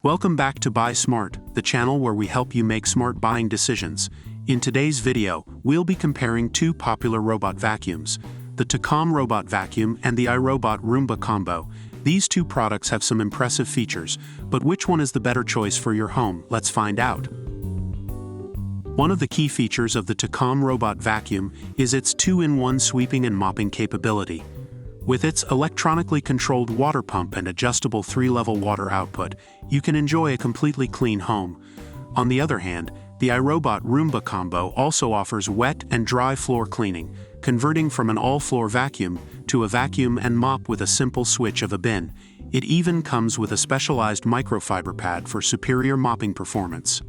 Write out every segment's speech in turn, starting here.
Welcome back to Buy Smart, the channel where we help you make smart buying decisions. In today's video, we'll be comparing two popular robot vacuums, the Tikom Robot Vacuum and the iRobot Roomba Combo. These two products have some impressive features, but which one is the better choice for your home? Let's find out. One of the key features of the Tikom Robot Vacuum is its 2-in-1 sweeping and mopping capability. With its electronically controlled water pump and adjustable 3-level water output, you can enjoy a completely clean home. On the other hand, the iRobot Roomba Combo also offers wet and dry floor cleaning, converting from an all-floor vacuum to a vacuum and mop with a simple switch of a bin. It even comes with a specialized microfiber pad for superior mopping performance.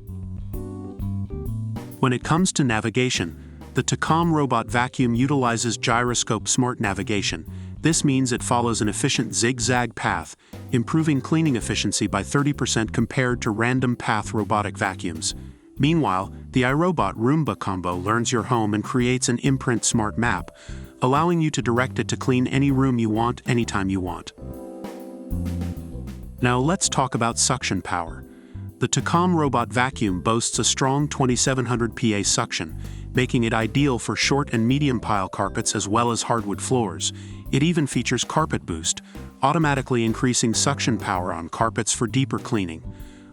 When it comes to navigation, the Tikom Robot Vacuum utilizes gyroscope smart navigation. This means it follows an efficient zigzag path, improving cleaning efficiency by 30% compared to random path robotic vacuums. Meanwhile, the iRobot Roomba Combo learns your home and creates an imprint smart map, allowing you to direct it to clean any room you want, anytime you want. Now let's talk about suction power. The Tikom Robot Vacuum boasts a strong 2700 PA suction, making it ideal for short and medium pile carpets as well as hardwood floors. It even features Carpet Boost, automatically increasing suction power on carpets for deeper cleaning.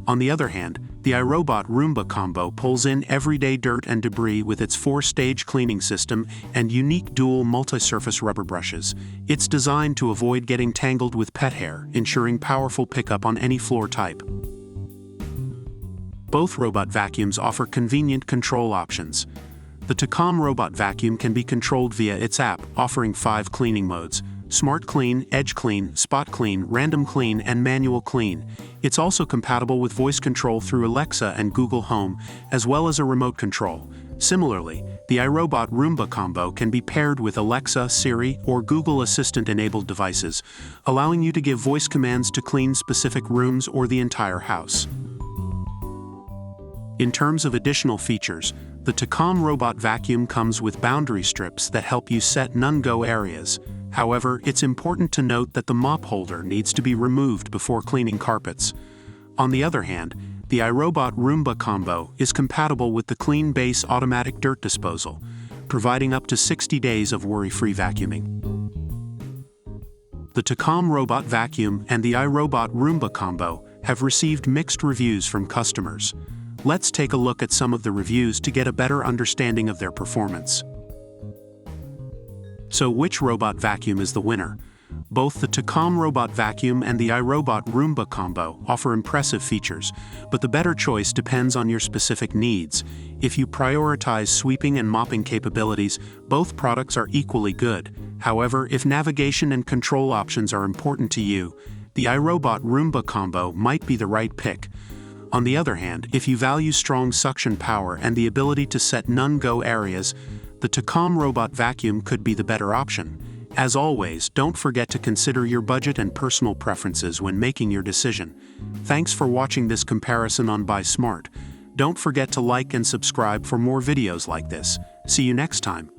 On the other hand, the iRobot Roomba Combo pulls in everyday dirt and debris with its 4-stage cleaning system and unique dual multi-surface rubber brushes. It's designed to avoid getting tangled with pet hair, ensuring powerful pickup on any floor type. Both robot vacuums offer convenient control options. The Tikom Robot Vacuum can be controlled via its app, offering 5 cleaning modes: Smart Clean, Edge Clean, Spot Clean, Random Clean, and Manual Clean. It's also compatible with voice control through Alexa and Google Home, as well as a remote control. Similarly, the iRobot Roomba Combo can be paired with Alexa, Siri, or Google Assistant-enabled devices, allowing you to give voice commands to clean specific rooms or the entire house. In terms of additional features, the Tikom Robot Vacuum comes with boundary strips that help you set no-go areas. However, it's important to note that the mop holder needs to be removed before cleaning carpets. On the other hand, the iRobot Roomba Combo is compatible with the Clean Base automatic dirt disposal, providing up to 60 days of worry-free vacuuming. The Tikom Robot Vacuum and the iRobot Roomba Combo have received mixed reviews from customers. Let's take a look at some of the reviews to get a better understanding of their performance. So which robot vacuum is the winner? Both the Tikom Robot Vacuum and the iRobot Roomba Combo offer impressive features, but the better choice depends on your specific needs. If you prioritize sweeping and mopping capabilities, both products are equally good. However, if navigation and control options are important to you, the iRobot Roomba Combo might be the right pick. On the other hand, if you value strong suction power and the ability to set no-go areas, the Tikom Robot Vacuum could be the better option. As always, don't forget to consider your budget and personal preferences when making your decision. Thanks for watching this comparison on Buy Smart. Don't forget to like and subscribe for more videos like this. See you next time.